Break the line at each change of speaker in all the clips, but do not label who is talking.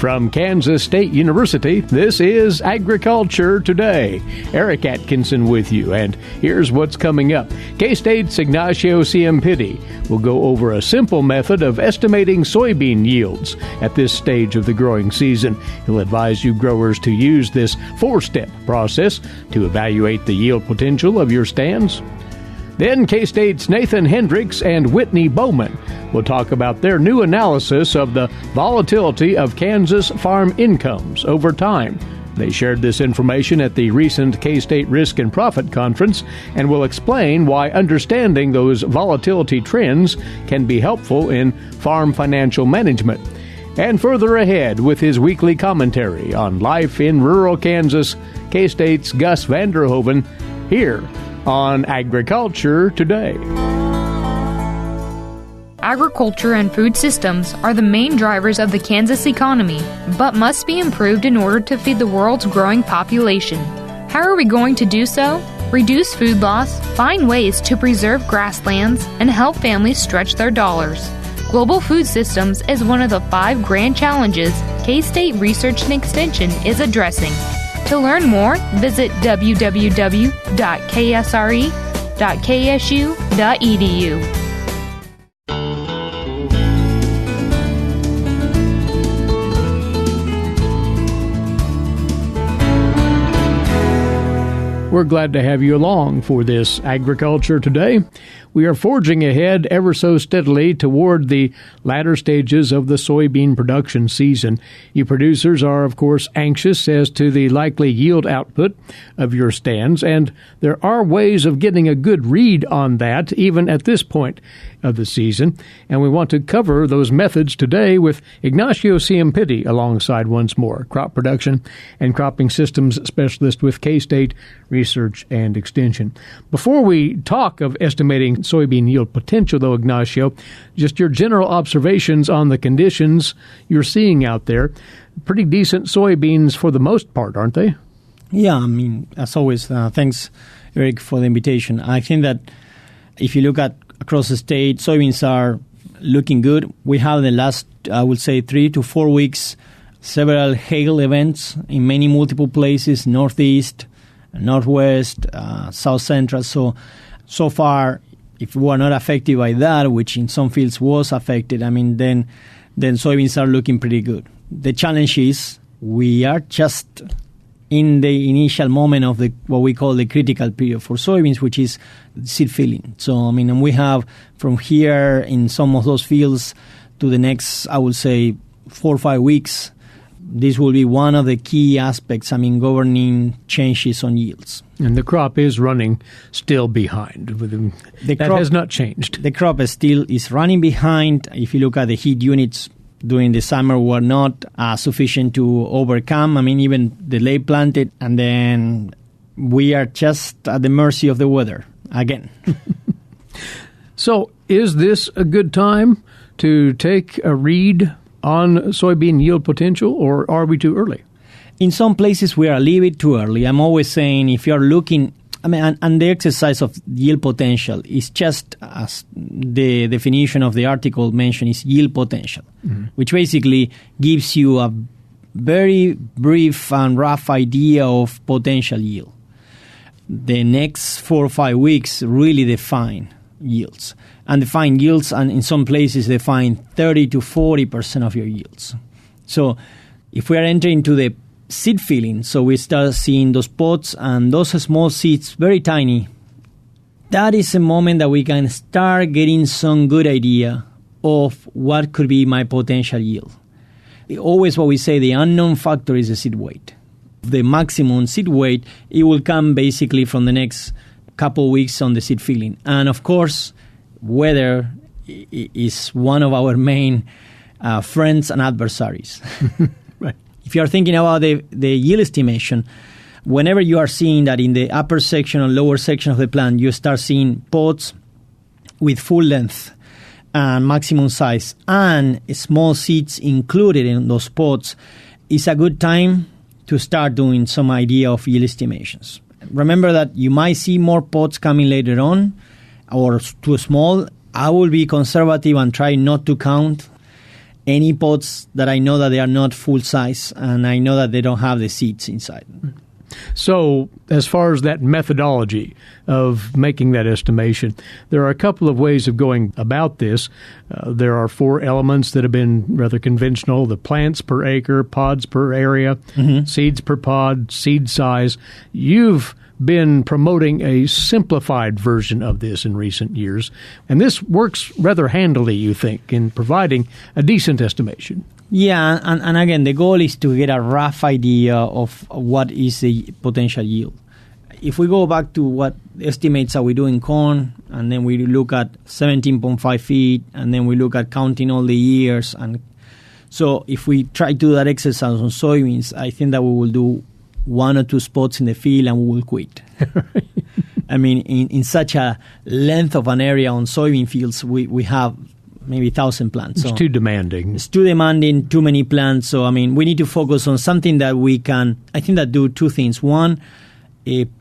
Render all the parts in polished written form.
From Kansas State University, this is Agriculture Today. Eric Atkinson with you, and here's what's coming up. K-State's Ignacio Ciampitti will go over a simple method of estimating soybean yields at this stage of the growing season. He'll advise you growers to use this four-step process to evaluate the yield potential of your stands. Then K-State's Nathan Hendricks and Whitney Bowman will talk about their new analysis of the volatility of Kansas farm incomes over time. They shared this information at the recent K-State Risk and Profit Conference and will explain why understanding those volatility trends can be helpful in farm financial management. And further ahead with his weekly commentary on life in rural Kansas, K-State's Gus Vander Hoeven here on Agriculture Today.
Agriculture and food systems are the main drivers of the Kansas economy, but must be improved in order to feed the world's growing population. How are we going to do so? Reduce food loss, find ways to preserve grasslands, and help families stretch their dollars. Global food systems is one of the 5 grand challenges K-State Research and Extension is addressing. To learn more, visit www.ksre.ksu.edu.
We're glad to have you along for this Agriculture Today. We are forging ahead ever so steadily toward the latter stages of the soybean production season. You producers are, of course, anxious as to the likely yield output of your stands, and there are ways of getting a good read on that even at this point of the season, and we want to cover those methods today with Ignacio Ciampitti alongside once more, crop production and cropping systems specialist with K-State Research and Extension. Before we talk of estimating soybean yield potential, though, Ignacio, just your general observations on the conditions you're seeing out there. Pretty decent soybeans for the most part, aren't they?
Yeah, I mean, as always, thanks, Eric, for the invitation. I think that if you look at across the state, soybeans are looking good. We have in the last, I would say, 3 to 4 weeks, several hail events in many multiple places, northeast, northwest, south central. So far, if we are not affected by that, which in some fields was affected, I mean, then soybeans are looking pretty good. The challenge is we are just in the initial moment of the what we call the critical period for soybeans, which is seed filling. So, I mean, we have from here in some of those fields to the next, I would say, 4 or 5 weeks, this will be one of the key aspects, I mean, governing changes on yields.
And the crop is running still behind. That has not changed.
The crop is running behind. If you look at the heat units during the summer were not sufficient to overcome. I mean, even the late planted, and then we are just at the mercy of the weather again.
So is this a good time to take a read on soybean yield potential, or are we too early?
In some places, we are a little bit too early. I'm always saying if you're looking, I mean, and the exercise of yield potential is just as the definition of the article mentioned is yield potential, which basically gives you a very brief and rough idea of potential yield. The next 4 or 5 weeks really define yields. And define yields, and in some places define 30 to 40% of your yields. So if we are entering into the seed filling, so we start seeing those pods and those small seeds, very tiny, that is a moment that we can start getting some good idea of what could be my potential yield. Always what we say, the unknown factor is the seed weight. The maximum seed weight, it will come basically from the next couple weeks on the seed filling. And of course, weather is one of our main friends and adversaries.
Right.
If you are thinking about the yield estimation, whenever you are seeing that in the upper section or lower section of the plant, you start seeing pods with full length and maximum size and small seeds included in those pods, it's a good time to start doing some idea of yield estimations. Remember that you might see more pods coming later on or too small. I will be conservative and try not to count any pods that I know that they are not full size and I know that they don't have the seeds inside.
So as far as that methodology of making that estimation, there are a couple of ways of going about this. There are 4 elements that have been rather conventional: the plants per acre, pods per area, seeds per pod, seed size. You've been promoting a simplified version of this in recent years, and this works rather handily, you think, in providing a decent estimation.
Yeah, and again, the goal is to get a rough idea of what is the potential yield. If we go back to what estimates are we do in corn, and then we look at 17.5 feet, and then we look at counting all the years, and so if we try to do that exercise on soybeans, I think that we will do 1 or 2 spots in the field and we will quit. I mean, in such a length of an area on soybean fields, we have maybe 1,000 plants.
It's too demanding.
It's too demanding, too many plants. So, I mean, we need to focus on something that we can, I think, that do 2 things. One,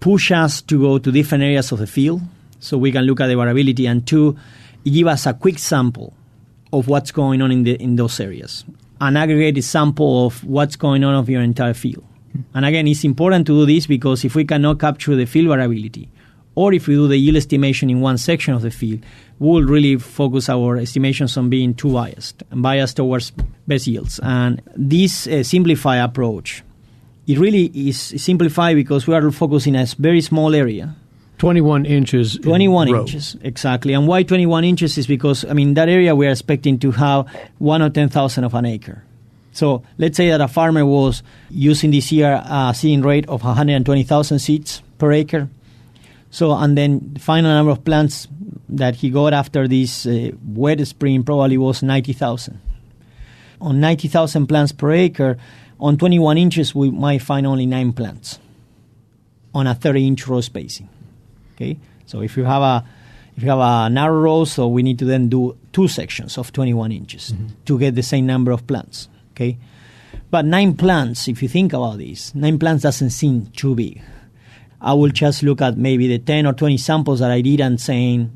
push us to go to different areas of the field so we can look at the variability. And 2, give us a quick sample of what's going on in those areas. An aggregated sample of what's going on of your entire field. And again, it's important to do this because if we cannot capture the field variability, or if we do the yield estimation in one section of the field, we will really focus our estimations on being too biased towards best yields. And this simplified approach, it really is simplified because we are focusing on a very small area.
21 inches.
21 inches, exactly. And why 21 inches is because, I mean, that area we are expecting to have 1 or 10,000 of an acre. So let's say that a farmer was using this year a seeding rate of 120,000 seeds per acre. So, and then the final number of plants that he got after this wet spring probably was 90,000. On 90,000 plants per acre, on 21 inches, we might find only 9 plants on a 30-inch row spacing. Okay, so if you have a narrow row, so we need to then do 2 sections of 21 inches to get the same number of plants. Okay, but 9 plants, if you think about this, 9 plants doesn't seem too big. I will just look at maybe the 10 or 20 samples that I did and saying,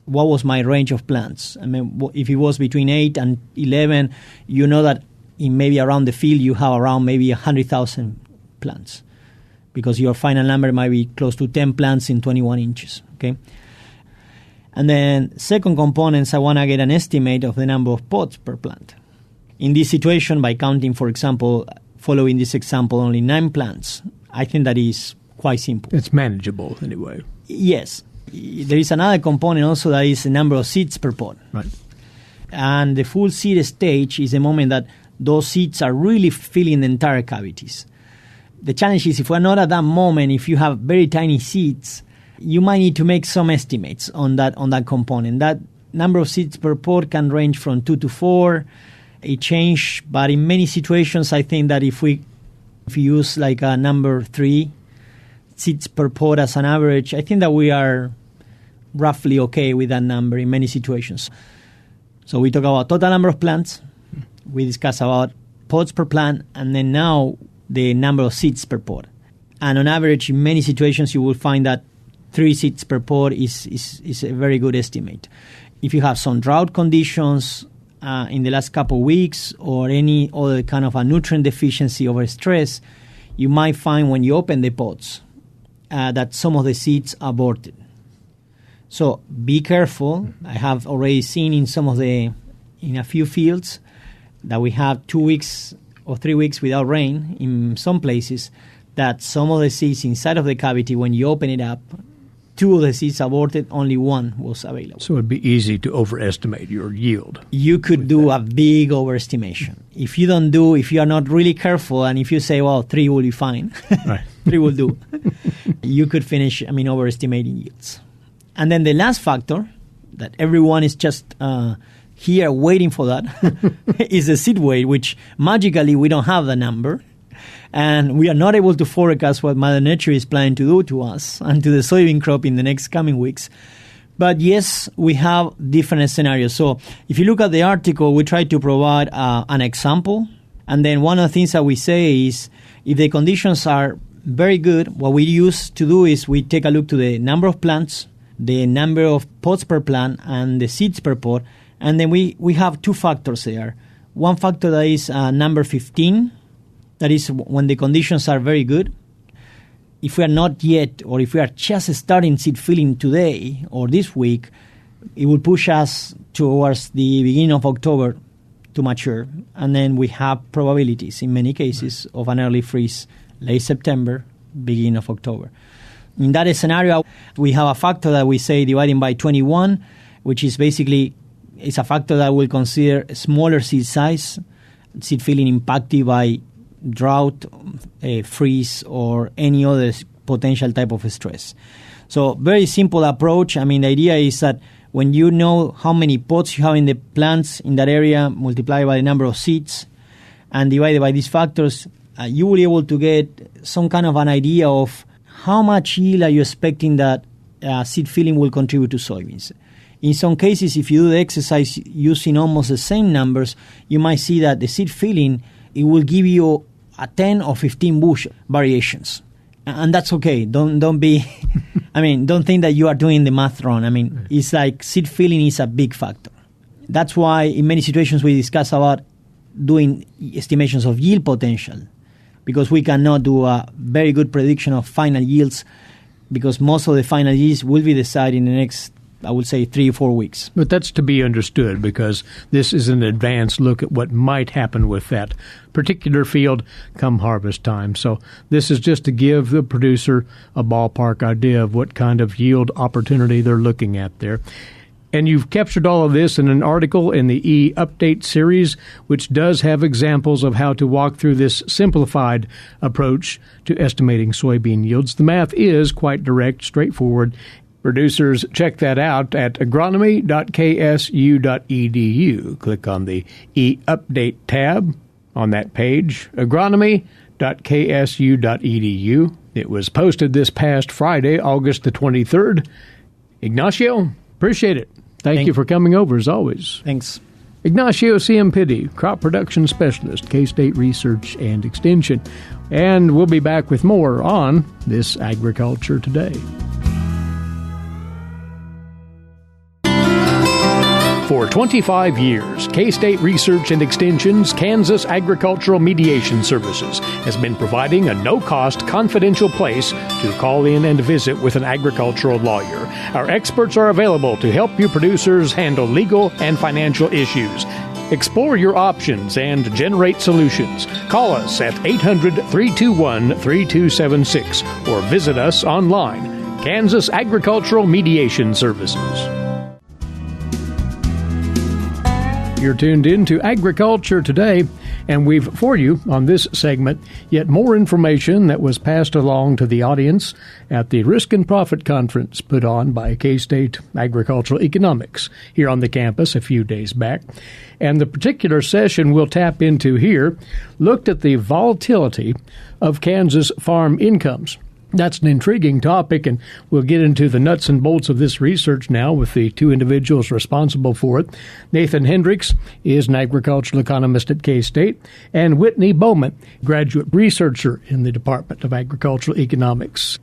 what was my range of plants? I mean, if it was between 8 and 11, you know that in maybe around the field you have around maybe 100,000 plants because your final number might be close to 10 plants in 21 inches. Okay, and then second components, I want to get an estimate of the number of pods per plant. In this situation, by counting, for example, following this example, only 9 plants, I think that is quite simple.
It's manageable anyway.
Yes. There is another component also that is the number of seeds per pod.
Right.
And the full seed stage is the moment that those seeds are really filling the entire cavities. The challenge is if we're not at that moment, if you have very tiny seeds, you might need to make some estimates on that component. That number of seeds per pod can range from 2 to 4. It changes, but in many situations, I think that if you use like a number 3 seeds per pod as an average, I think that we are roughly okay with that number in many situations. So we talk about total number of plants, we discuss about pods per plant, and then now the number of seeds per pod. And on average, in many situations, you will find that 3 seeds per pod is a very good estimate. If you have some drought conditions in the last couple of weeks or any other kind of a nutrient deficiency or stress, you might find when you open the pods that some of the seeds are aborted. So be careful. I have already seen in a few fields that we have 2 weeks or 3 weeks without rain in some places, that some of the seeds inside of the cavity, when you open it up, 2 of the seeds aborted, only 1 was available.
So it'd be easy to overestimate your yield.
You could do a big overestimation. If you are not really careful, and if you say, well, 3 will be fine, right. 3 will do, you could finish, overestimating yields. And then the last factor that everyone is just here waiting for that is the seed weight, which magically we don't have the number. And we are not able to forecast what Mother Nature is planning to do to us and to the soybean crop in the next coming weeks. But yes, we have different scenarios. So if you look at the article, we try to provide an example. And then one of the things that we say is if the conditions are very good, what we use to do is we take a look to the number of plants, the number of pods per plant, and the seeds per pod. And then we have 2 factors there. One factor that is number 15, that is when the conditions are very good. If we are not yet, or if we are just starting seed filling today or this week, it will push us towards the beginning of October to mature. And then we have probabilities in many cases of an early freeze, late September, beginning of October. In that scenario, we have a factor that we say dividing by 21, which is basically it's a factor that will consider smaller seed size, seed filling impacted by drought, freeze, or any other potential type of stress. So very simple approach. I mean, the idea is that when you know how many pots you have in the plants in that area, multiply by the number of seeds, and divided by these factors, you will be able to get some kind of an idea of how much yield are you expecting that seed filling will contribute to soybeans. In some cases, if you do the exercise using almost the same numbers, you might see that the seed filling, it will give you a 10 or 15 bushel variations. And that's okay. Don't be, don't think that you are doing the math wrong. I mean, it's like seed filling is a big factor. That's why in many situations we discuss about doing estimations of yield potential, because we cannot do a very good prediction of final yields, because most of the final yields will be decided in the next, I would say, 3 or 4 weeks.
But that's to be understood, because this is an advanced look at what might happen with that particular field come harvest time. So this is just to give the producer a ballpark idea of what kind of yield opportunity they're looking at there. And you've captured all of this in an article in the E-Update series, which does have examples of how to walk through this simplified approach to estimating soybean yields. The math is quite direct, straightforward. Producers, check that out at agronomy.ksu.edu. Click on the E-Update tab on that page, agronomy.ksu.edu. It was posted this past Friday, August the 23rd. Ignacio, appreciate it. Thank you for coming over, as always.
Thanks.
Ignacio Ciampitti, Crop Production Specialist, K-State Research and Extension. And we'll be back with more on This Agriculture Today. For 25 years, K-State Research and Extension's Kansas Agricultural Mediation Services has been providing a no-cost, confidential place to call in and visit with an agricultural lawyer. Our experts are available to help you producers handle legal and financial issues. Explore your options and generate solutions. Call us at 800-321-3276 or visit us online. Kansas Agricultural Mediation Services. You're tuned in to Agriculture Today, and we've for you on this segment yet more information that was passed along to the audience at the Risk and Profit Conference put on by K-State Agricultural Economics here on the campus a few days back. And the particular session we'll tap into here looked at the volatility of Kansas farm incomes. That's an intriguing topic, and we'll get into the nuts and bolts of this research now with the two individuals responsible for it. Nathan Hendricks is an agricultural economist at K-State, and Whitney Bowman, graduate researcher in the Department of Agricultural Economics.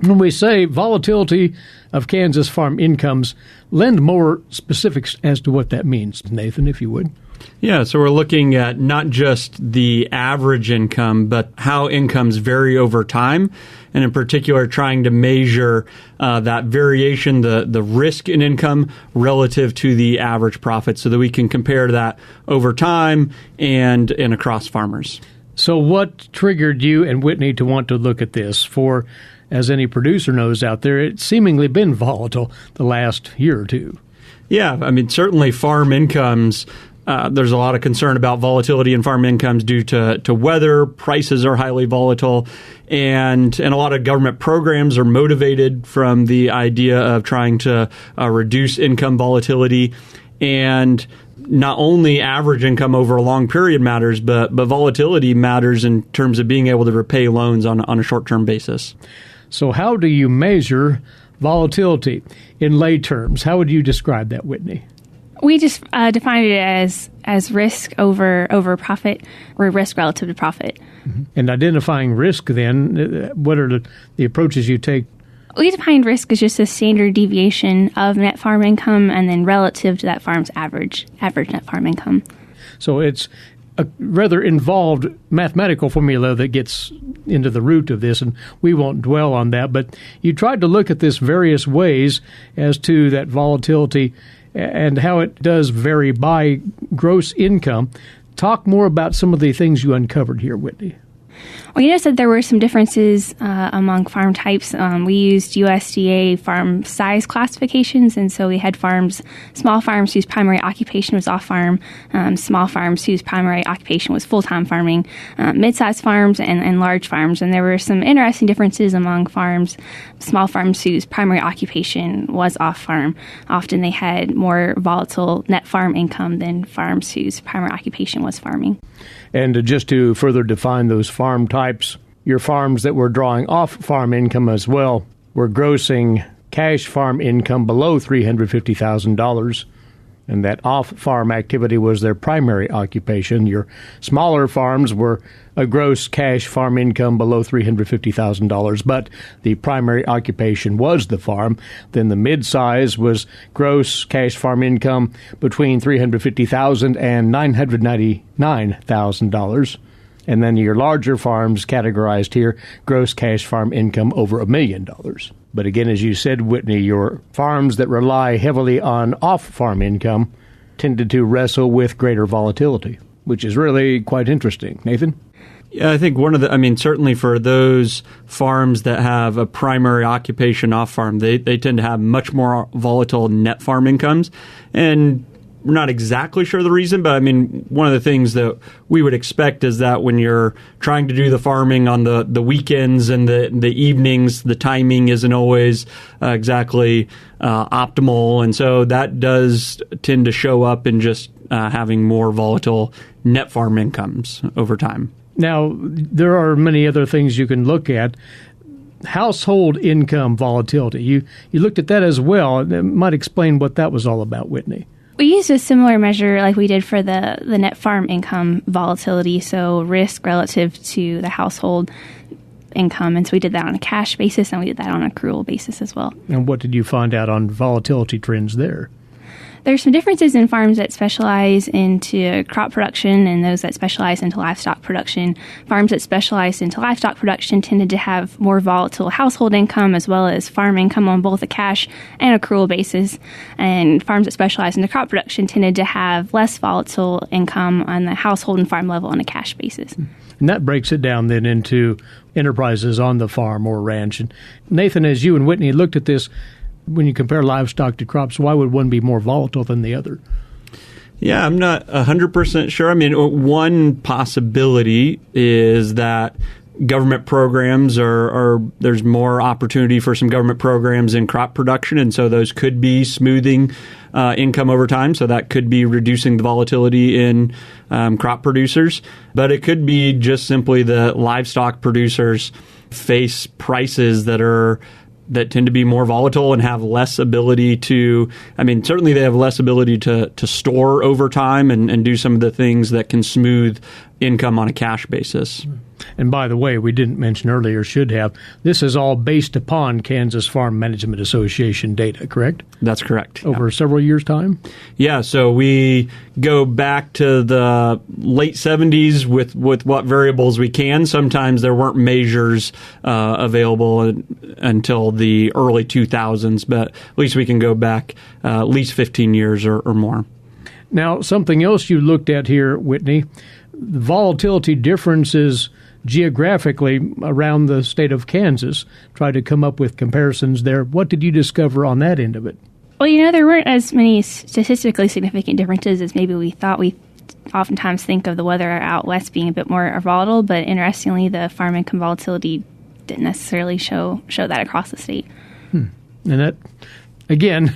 When we say volatility of Kansas farm incomes, lend more specifics as to what that means. Nathan, if you would.
Yeah, so we're looking at not just the average income, but how incomes vary over time, and in particular trying to measure that variation, the risk in income relative to the average profit, so that we can compare that over time and across farmers.
So what triggered you and Whitney to want to look at this? For, as any producer knows out there, it's seemingly been volatile the last year or two.
Yeah, I mean, certainly farm incomes, there's a lot of concern about volatility in farm incomes due to weather. Prices are highly volatile, and a lot of government programs are motivated from the idea of trying to reduce income volatility. And not only average income over a long period matters, but volatility matters in terms of being able to repay loans on a short-term basis.
So how do you measure volatility in lay terms? How would you describe that, Whitney?
We just define it as risk over profit, or risk relative to profit.
Mm-hmm. And identifying risk, then, what are the approaches you take?
We define risk as just a standard deviation of net farm income, and then relative to that farm's average net farm income.
So it's a rather involved mathematical formula that gets into the root of this, and we won't dwell on that. But you tried to look at this various ways as to that volatility and how it does vary by gross income. Talk more about some of the things you uncovered here, Whitney.
Well, you noticed that there were some differences among farm types. We used USDA farm size classifications, and so we had small farms whose primary occupation was off-farm, small farms whose primary occupation was full-time farming, mid-sized farms, and large farms. And there were some interesting differences among small farms whose primary occupation was off-farm. Often they had more volatile net farm income than farms whose primary occupation was farming.
And just to further define those farm types, your farms that were drawing off farm income as well were grossing cash farm income below $350,000, and that off-farm activity was their primary occupation. Your smaller farms were a gross cash farm income below $350,000, but the primary occupation was the farm. Then the mid-size was gross cash farm income between $350,000 and $999,000. And then your larger farms categorized here, gross cash farm income over $1 million. But again, as you said, Whitney, your farms that rely heavily on off-farm income tended to wrestle with greater volatility, which is really quite interesting. Nathan?
Yeah, I think certainly for those farms that have a primary occupation off-farm, they tend to have much more volatile net farm incomes. And we're not exactly sure the reason, but one of the things that we would expect is that when you're trying to do the farming on the weekends and the evenings, the timing isn't always exactly optimal. And so that does tend to show up in just having more volatile net farm incomes over time.
Now, there are many other things you can look at. Household income volatility. You looked at that as well. It might explain what that was all about, Whitney.
We used a similar measure like we did for the net farm income volatility, so risk relative to the household income. And so we did that on a cash basis, and we did that on an accrual basis as well.
And what did you find out on volatility trends there?
There's some differences in farms that specialize into crop production and those that specialize into livestock production. Farms that specialize into livestock production tended to have more volatile household income as well as farm income on both a cash and accrual basis. And farms that specialize into crop production tended to have less volatile income on the household and farm level on a cash basis.
And that breaks it down then into enterprises on the farm or ranch. And Nathan, as you and Whitney looked at this, when you compare livestock to crops, why would one be more volatile than the other?
Yeah, I'm not 100% sure. One possibility is that government programs there's more opportunity for some government programs in crop production, and so those could be smoothing income over time. So that could be reducing the volatility in crop producers. But it could be just simply that livestock producers face prices that tend to be more volatile and have less ability to, certainly they have less ability to store over time and do some of the things that can smooth income on a cash basis.
And by the way, we didn't mention earlier, should have, this is all based upon Kansas Farm Management Association data, correct?
That's correct.
Over several years' time?
Yeah, so we go back to the late 70s with what variables we can. Sometimes there weren't measures available until the early 2000s, but at least we can go back at least 15 years or more.
Now, something else you looked at here, Whitney, volatility differences geographically around the state of Kansas. Try to come up with comparisons there. What did you discover on that end of it?
Well, there weren't as many statistically significant differences as maybe we thought. We oftentimes think of the weather out west being a bit more volatile, but interestingly, the farm income volatility didn't necessarily show that across the state.
And that, again,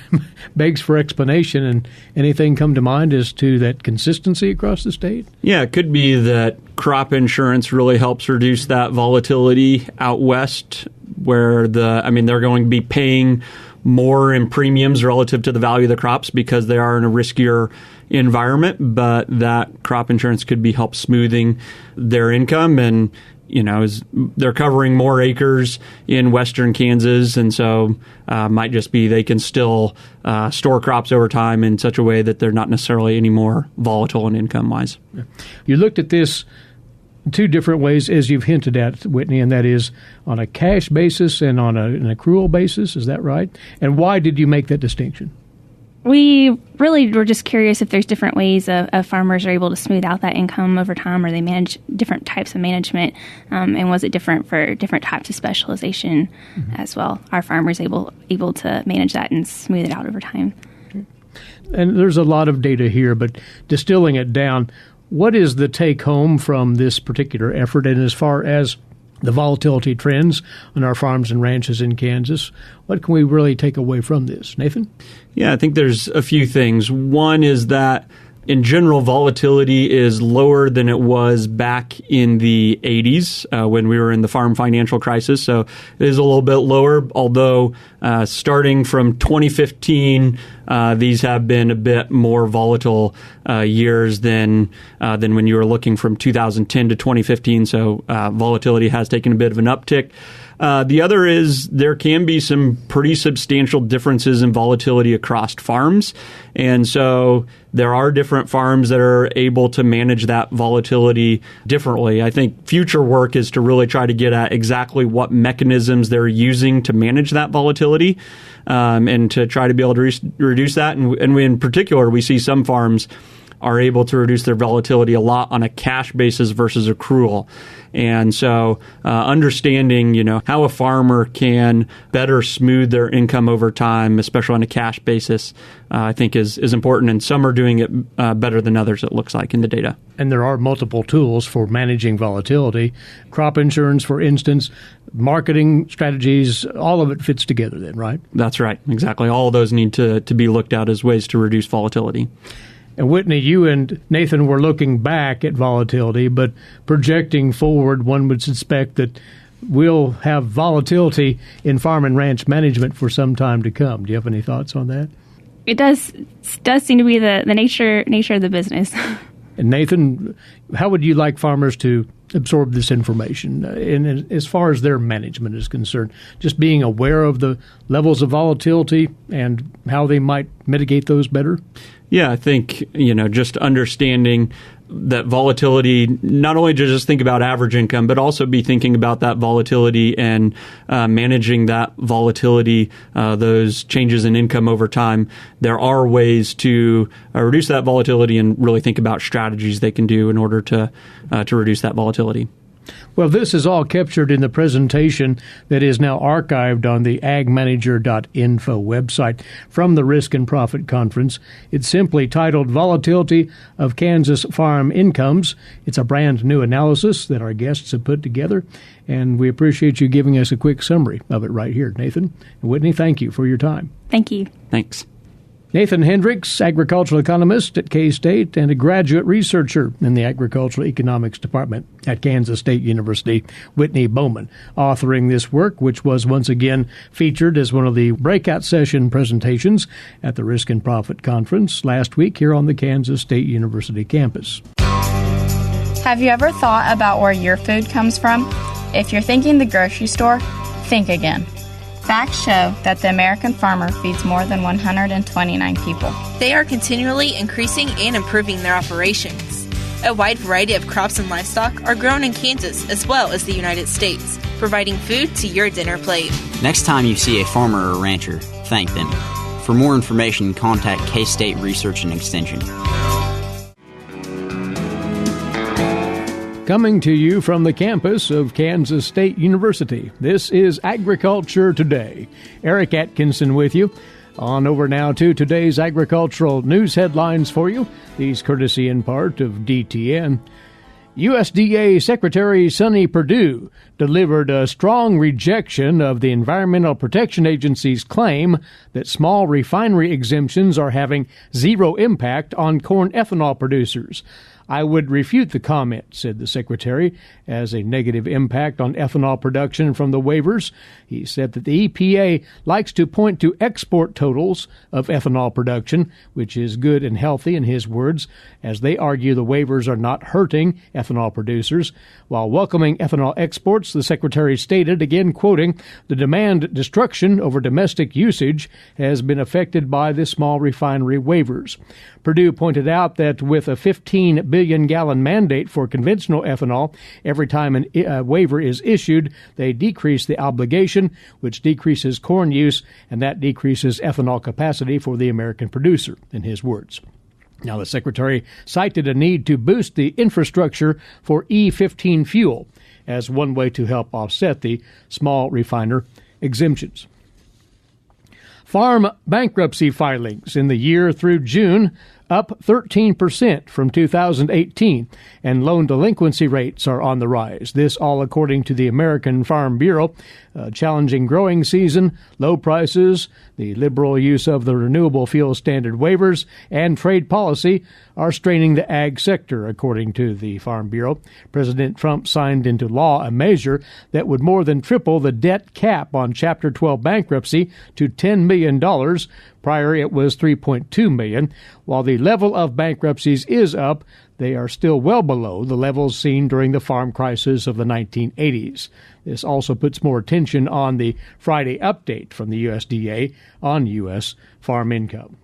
begs for explanation. And anything come to mind as to that consistency across the state? Yeah,
it could be that crop insurance really helps reduce that volatility out west, where they're going to be paying more in premiums relative to the value of the crops because they are in a riskier environment, but that crop insurance could be help smoothing their income. And they're covering more acres in western Kansas, and so might just be they can still store crops over time in such a way that they're not necessarily any more volatile in income-wise.
You looked at this two different ways, as you've hinted at, Whitney, and that is on a cash basis and on an accrual basis. Is that right? And why did you make that distinction?
We really were just curious if there's different ways of farmers are able to smooth out that income over time, or they manage different types of management, and was it different for different types of specialization as well? Are farmers able to manage that and smooth it out over time?
And there's a lot of data here, but distilling it down, what is the take-home from this particular effort? And as far as the volatility trends on our farms and ranches in Kansas, what can we really take away from this? Nathan?
Yeah, I think there's a few things. One is that in general, volatility is lower than it was back in the 80s when we were in the farm financial crisis. So it is a little bit lower, although starting from 2015, these have been a bit more volatile years than when you were looking from 2010 to 2015. So volatility has taken a bit of an uptick. The other is there can be some pretty substantial differences in volatility across farms. And so there are different farms that are able to manage that volatility differently. I think future work is to really try to get at exactly what mechanisms they're using to manage that volatility and to try to be able to reduce that. And we, in particular, we see some farms are able to reduce their volatility a lot on a cash basis versus accrual. And so understanding, how a farmer can better smooth their income over time, especially on a cash basis, I think is important. And some are doing it better than others, it looks like, in the data.
And there are multiple tools for managing volatility. Crop insurance, for instance, marketing strategies, all of it fits together then, right?
That's right. Exactly. All of those need to be looked at as ways to reduce volatility.
And Whitney, you and Nathan were looking back at volatility, but projecting forward, one would suspect that we'll have volatility in farm and ranch management for some time to come. Do you have any thoughts on that?
It does seem to be the nature of the business.
And Nathan, how would you like farmers to absorb this information and as far as their management is concerned, just being aware of the levels of volatility and how they might mitigate those better?
Yeah, I think, just understanding that volatility, not only to just think about average income, but also be thinking about that volatility and managing that volatility, those changes in income over time. There are ways to reduce that volatility and really think about strategies they can do in order to reduce that volatility.
Well, this is all captured in the presentation that is now archived on the agmanager.info website from the Risk and Profit Conference. It's simply titled Volatility of Kansas Farm Incomes. It's a brand new analysis that our guests have put together, and we appreciate you giving us a quick summary of it right here, Nathan. And Whitney, thank you for your time.
Thank you.
Thanks.
Nathan Hendricks, agricultural economist at K-State and a graduate researcher in the Agricultural Economics Department at Kansas State University. Whitney Bowman, authoring this work, which was once again featured as one of the breakout session presentations at the Risk and Profit Conference last week here on the Kansas State University campus.
Have you ever thought about where your food comes from? If you're thinking the grocery store, think again. Facts show that the American farmer feeds more than 129 people.
They are continually increasing and improving their operations. A wide variety of crops and livestock are grown in Kansas as well as the United States, providing food to your dinner plate.
Next time you see a farmer or rancher, thank them. For more information, contact K-State Research and Extension.
Coming to you from the campus of Kansas State University, this is Agriculture Today. Eric Atkinson with you. On over now to today's agricultural news headlines for you, these courtesy in part of DTN. USDA Secretary Sonny Perdue delivered a strong rejection of the Environmental Protection Agency's claim that small refinery exemptions are having zero impact on corn ethanol producers. I would refute the comment, said the Secretary, as a negative impact on ethanol production from the waivers. He said that the EPA likes to point to export totals of ethanol production, which is good and healthy in his words, as they argue the waivers are not hurting ethanol producers. While welcoming ethanol exports, the Secretary stated, again quoting, the demand destruction over domestic usage has been affected by the small refinery waivers. Perdue pointed out that with a 15 billion gallon mandate for conventional ethanol, every time a waiver is issued, they decrease the obligation, which decreases corn use, and that decreases ethanol capacity for the American producer, in his words. Now, the Secretary cited a need to boost the infrastructure for E15 fuel as one way to help offset the small refiner exemptions. Farm bankruptcy filings in the year through June up 13% from 2018, and loan delinquency rates are on the rise. This all according to the American Farm Bureau. Challenging growing season, low prices, the liberal use of the renewable fuel standard waivers, and trade policy are straining the ag sector, according to the Farm Bureau. President Trump signed into law a measure that would more than triple the debt cap on Chapter 12 bankruptcy to $10 million. Prior, it was $3.2 million. While the level of bankruptcies is up, they are still well below the levels seen during the farm crisis of the 1980s. This also puts more attention on the Friday update from the USDA on U.S. farm income.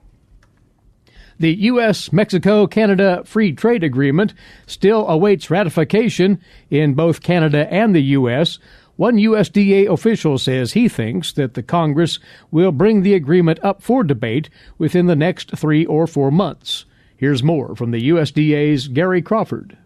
The U.S.-Mexico-Canada Free Trade Agreement still awaits ratification in both Canada and the U.S. One USDA official says he thinks that the Congress will bring the agreement up for debate within the next 3 or 4 months. Here's more from the USDA's Gary Crawford.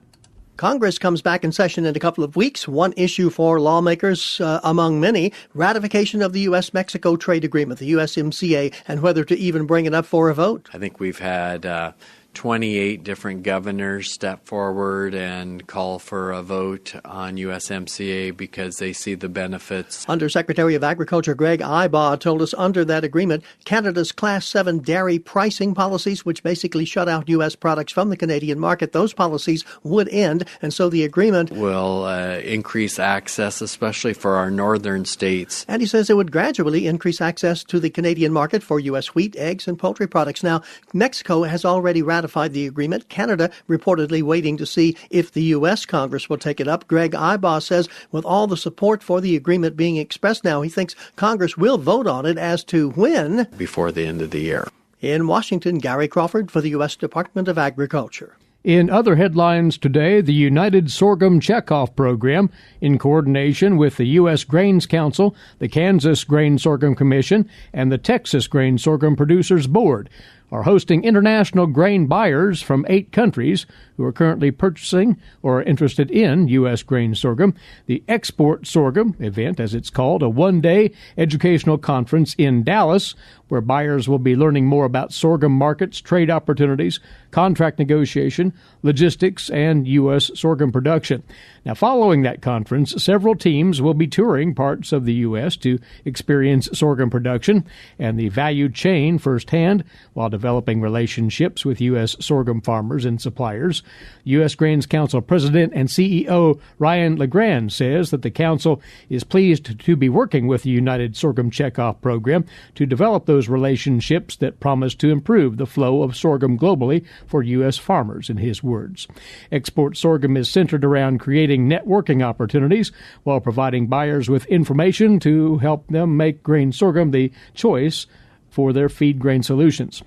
Congress comes back in session in a couple of weeks. One issue for lawmakers, among many, ratification of the U.S.-Mexico trade agreement, the USMCA, and whether to even bring it up for a vote.
I think we've had 28 different governors step forward and call for a vote on USMCA because they see the benefits.
Undersecretary of Agriculture Greg Ibaugh told us under that agreement, Canada's Class 7 dairy pricing policies, which basically shut out U.S. products from the Canadian market, those policies would end, and so the agreement
will increase access, especially for our northern states.
And he says it would gradually increase access to the Canadian market for U.S. wheat, eggs, and poultry products. Now, Mexico has already ratified the agreement. Canada reportedly waiting to see if the U.S. Congress will take it up. Greg Ibaugh says with all the support for the agreement being expressed now, he thinks Congress will vote on it as to when.
Before the end of the year.
In Washington, Gary Crawford for the U.S. Department of Agriculture.
In other headlines today, the United Sorghum Checkoff Program, in coordination with the U.S. Grains Council, the Kansas Grain Sorghum Commission, and the Texas Grain Sorghum Producers Board, are hosting international grain buyers from 8 countries who are currently purchasing or are interested in U.S. grain sorghum. The Export Sorghum event, as it's called, a one-day educational conference in Dallas, where buyers will be learning more about sorghum markets, trade opportunities, contract negotiation, logistics, and U.S. sorghum production. Now, following that conference, several teams will be touring parts of the U.S. to experience sorghum production and the value chain firsthand while developing relationships with U.S. sorghum farmers and suppliers. U.S. Grains Council President and CEO Ryan LeGrand says that the Council is pleased to be working with the United Sorghum Checkoff Program to develop those relationships that promise to improve the flow of sorghum globally for U.S. farmers, in his words. Export Sorghum is centered around creating networking opportunities while providing buyers with information to help them make grain sorghum the choice for their feed grain solutions.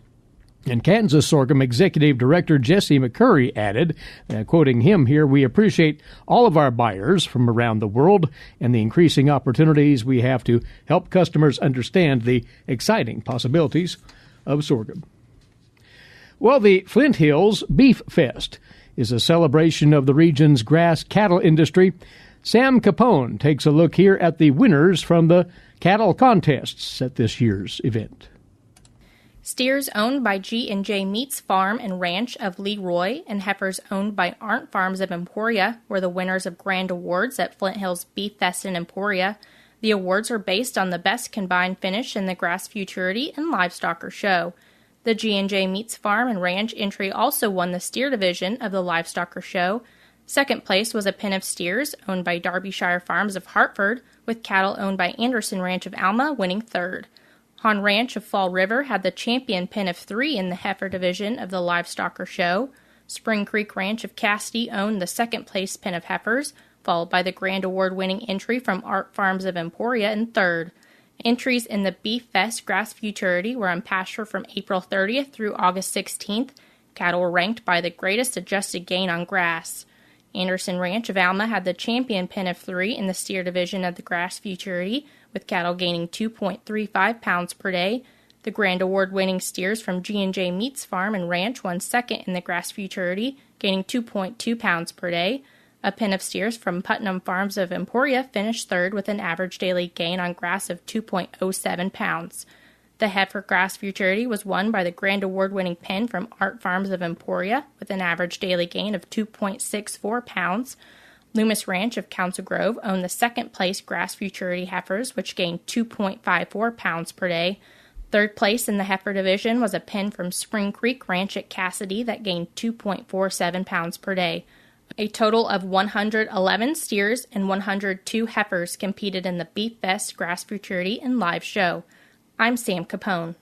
And Kansas Sorghum Executive Director Jesse McCurry added, quoting him here, "We appreciate all of our buyers from around the world and the increasing opportunities we have to help customers understand the exciting possibilities of sorghum." Well, the Flint Hills Beef Fest is a celebration of the region's grass cattle industry. Sam Capone takes a look here at the winners from the cattle contests at this year's event.
Steers owned by G&J Meats Farm and Ranch of Leroy and heifers owned by Arndt Farms of Emporia were the winners of grand awards at Flint Hills Beef Fest in Emporia. The awards are based on the best combined finish in the Grass Futurity and Livestocker Show. The G&J Meats Farm and Ranch entry also won the steer division of the Livestocker Show. Second place was a pen of steers owned by Derbyshire Farms of Hartford, with cattle owned by Anderson Ranch of Alma winning third. Hahn Ranch of Fall River had the champion pen of 3 in the heifer division of the Livestocker Show. Spring Creek Ranch of Cassidy owned the second place pen of heifers, followed by the Grand Award-winning entry from Art Farms of Emporia in third. Entries in the Beef Fest Grass Futurity were on pasture from April 30th through August 16th. Cattle were ranked by the greatest adjusted gain on grass. Anderson Ranch of Alma had the champion pen of 3 in the steer division of the Grass Futurity, with cattle gaining 2.35 pounds per day. The Grand Award-winning steers from G&J Meats Farm and Ranch won second in the Grass Futurity, gaining 2.2 pounds per day. A pen of steers from Putnam Farms of Emporia finished third with an average daily gain on grass of 2.07 pounds. The heifer Grass Futurity was won by the Grand Award-winning pen from Art Farms of Emporia with an average daily gain of 2.64 pounds. Loomis Ranch of Council Grove owned the second-place Grass Futurity heifers, which gained 2.54 pounds per day. Third place in the heifer division was a pen from Spring Creek Ranch at Cassidy that gained 2.47 pounds per day. A total of 111 steers and 102 heifers competed in the Beef Fest Grass Futurity and Live Show. I'm Sam Capone.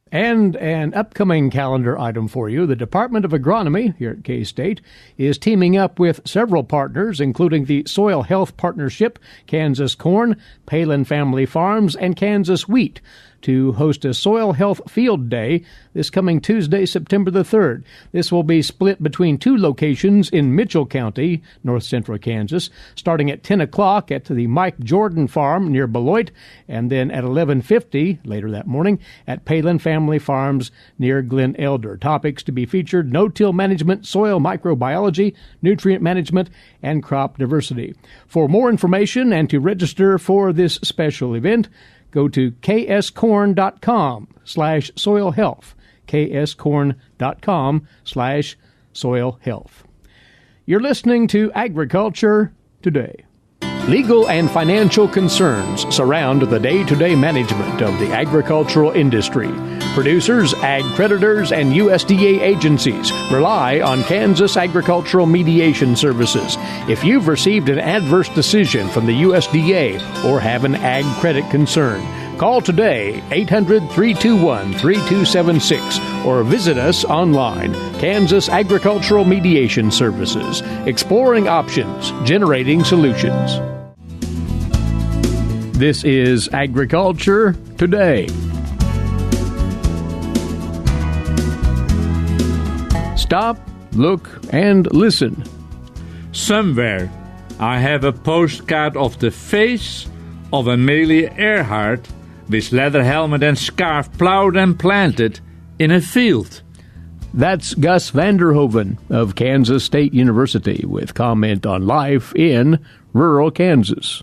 And an upcoming calendar item for you. The Department of Agronomy here at K-State is teaming up with several partners, including the Soil Health Partnership, Kansas Corn, Palin Family Farms, and Kansas Wheat, to host a Soil Health Field Day this coming Tuesday, September the 3rd. This will be split between 2 locations in Mitchell County, north-central Kansas, starting at 10 o'clock at the Mike Jordan Farm near Beloit, and then at 11:50 later that morning at Palin Family Farms near Glen Elder. Topics to be featured: no-till management, soil microbiology, nutrient management, and crop diversity. For more information and to register for this special event, go to kscorn.com/soilhealth, kscorn.com/soilhealth. You're listening to Agriculture Today. Legal and financial concerns surround the day-to-day management of the agricultural industry. Producers, ag creditors, and USDA agencies rely on Kansas Agricultural Mediation Services. If you've received an adverse decision from the USDA or have an ag credit concern, call today, 800-321-3276, or visit us online, Kansas Agricultural Mediation Services, exploring options, generating solutions. This is Agriculture Today. Stop, look, and listen.
Somewhere I have a postcard of the face of Amelia Earhart with leather helmet and scarf plowed and planted in a field.
That's Gus Vanderhoeven of Kansas State University with comment on life in rural Kansas.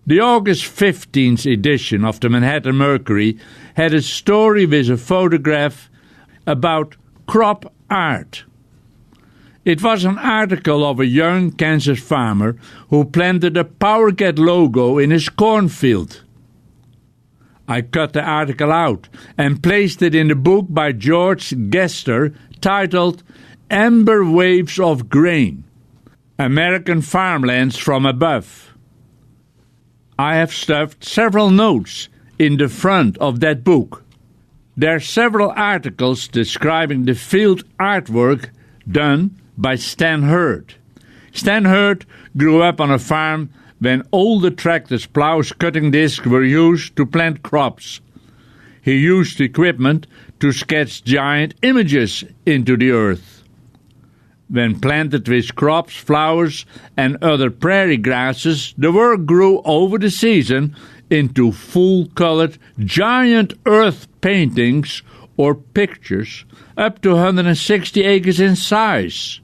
The August 15th edition of the Manhattan Mercury had a story with a photograph about crop art. It was an article of a young Kansas farmer who planted a PowerCat logo in his cornfield. I cut the article out and placed it in the book by George Gester titled Amber Waves of Grain, American Farmlands from Above. I have stuffed several notes in the front of that book. There are several articles describing the field artwork done by Stan Hurd. Stan Hurd grew up on a farm when older tractors, plows, cutting discs were used to plant crops. He used equipment to sketch giant images into the earth. When planted with crops, flowers, and other prairie grasses, the work grew over the season into full-colored giant earth paintings or pictures up to 160 acres in size.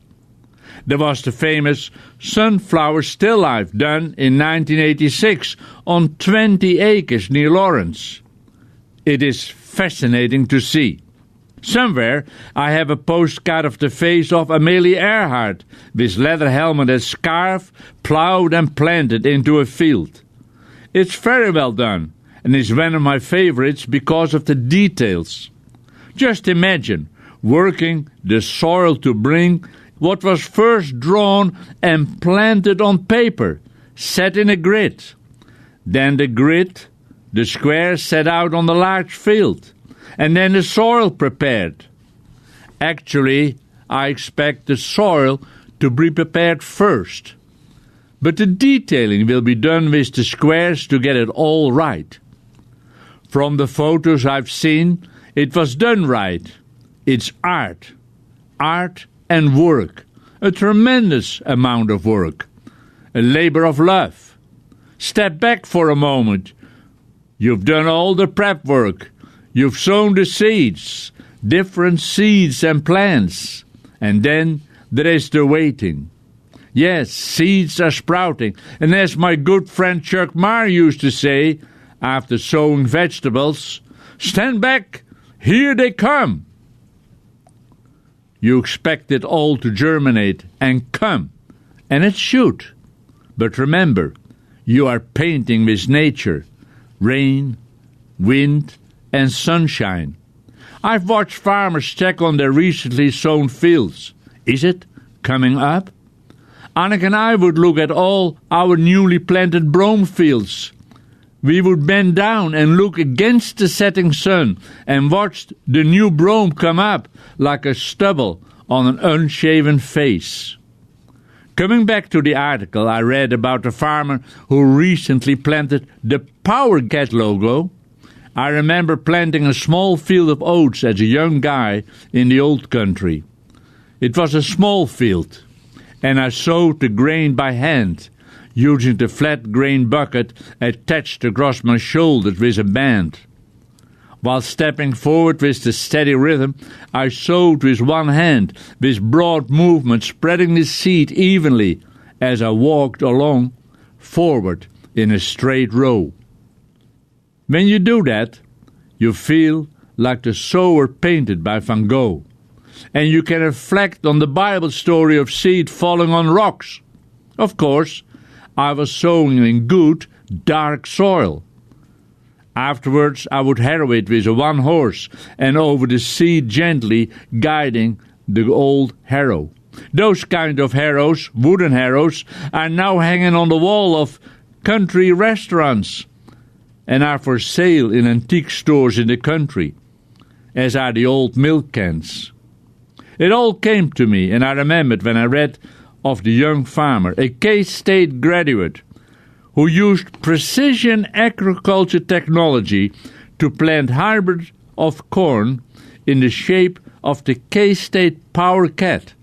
There was the famous sunflower still life done in 1986 on 20 acres near Lawrence. It is fascinating to see. Somewhere I have a postcard of the face of Amelia Earhart with leather helmet and scarf plowed and planted into a field. It's very well done and is one of my favorites because of the details. Just imagine working the soil to bring what was first drawn and planted on paper, set in a grid. Then the grid, the square set out on the large field, and then the soil prepared. Actually, I expect the soil to be prepared first, but the detailing will be done with the squares to get it all right. From the photos I've seen, it was done right. It's art and work, a tremendous amount of work, a labor of love. Step back for a moment. You've done all the prep work. You've sown the seeds, different seeds and plants, and then there is the waiting. Yes, seeds are sprouting, and as my good friend Chuck Marr used to say, after sowing vegetables, stand back, here they come. You expect it all to germinate and come, and it should. But remember, you are painting with nature, rain, wind, and sunshine. I've watched farmers check on their recently sown fields. Is it coming up? Annika and I would look at all our newly planted brome fields. We would bend down and look against the setting sun and watch the new brome come up like a stubble on an unshaven face. Coming back to the article I read about a farmer who recently planted the Power Cat logo, I remember planting a small field of oats as a young guy in the old country. It was a small field, and I sowed the grain by hand, using the flat grain bucket attached across my shoulders with a band. While stepping forward with the steady rhythm, I sowed with one hand, with broad movement, spreading the seed evenly as I walked along, forward in a straight row. When you do that, you feel like the sower painted by Van Gogh, and you can reflect on the Bible story of seed falling on rocks. Of course, I was sowing in good, dark soil. Afterwards, I would harrow it with a one horse and over the seed gently guiding the old harrow. Those kind of harrows, wooden harrows, are now hanging on the wall of country restaurants and are for sale in antique stores in the country, as are the old milk cans. It all came to me, and I remembered when I read of the young farmer, a K-State graduate, who used precision agriculture technology to plant hybrids of corn in the shape of the K-State Power Cat,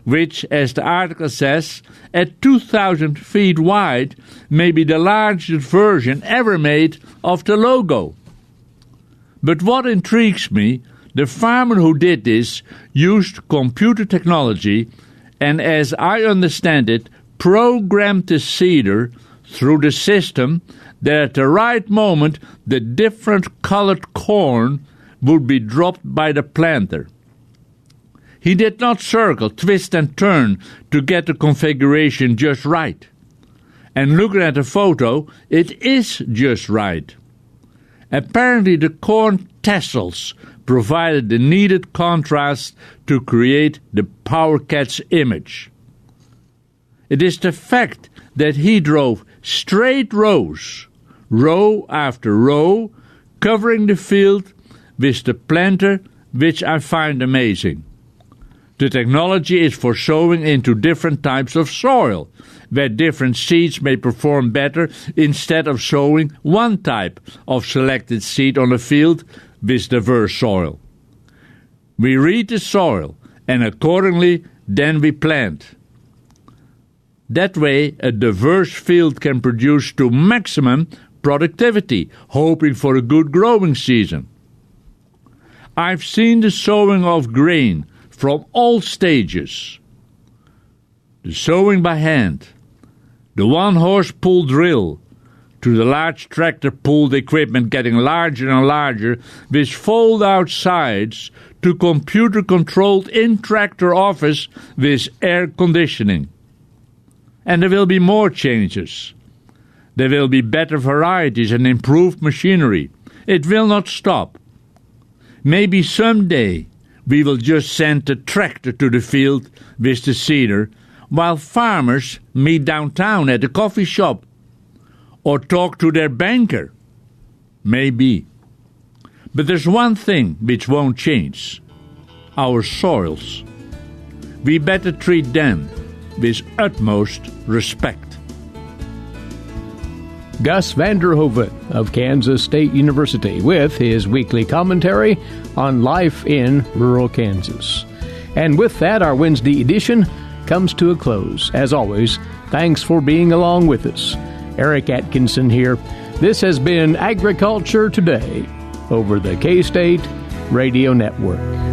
which, as the article says, at 2,000 feet wide, may be the largest version ever made of the logo. But what intrigues me, the farmer who did this used computer technology and, as I understand it, programmed the seeder through the system that at the right moment the different colored corn would be dropped by the planter. He did not circle, twist and turn to get the configuration just right. And looking at the photo, it is just right. Apparently the corn tassels provided the needed contrast to create the Power Cat's image. It is the fact that he drove straight rows, row after row, covering the field with the planter, which I find amazing. The technology is for sowing into different types of soil, where different seeds may perform better instead of sowing one type of selected seed on a field with diverse soil. We read the soil, and accordingly then we plant. That way, a diverse field can produce to maximum productivity, hoping for a good growing season. I've seen the sowing of grain from all stages. The sowing by hand, the one-horse pull drill, to the large tractor-pulled equipment getting larger and larger with fold-out sides, to computer-controlled in-tractor office with air conditioning. And there will be more changes. There will be better varieties and improved machinery. It will not stop. Maybe someday we will just send a tractor to the field with the seeder while farmers meet downtown at a coffee shop or talk to their banker. Maybe. But there's one thing which won't change: our soils. We better treat them with utmost respect.
Gus Vander Hoeven of Kansas State University with his weekly commentary on life in rural Kansas. And with that, our Wednesday edition comes to a close. As always, thanks for being along with us. Eric Atkinson here. This has been Agriculture Today over the K-State Radio Network.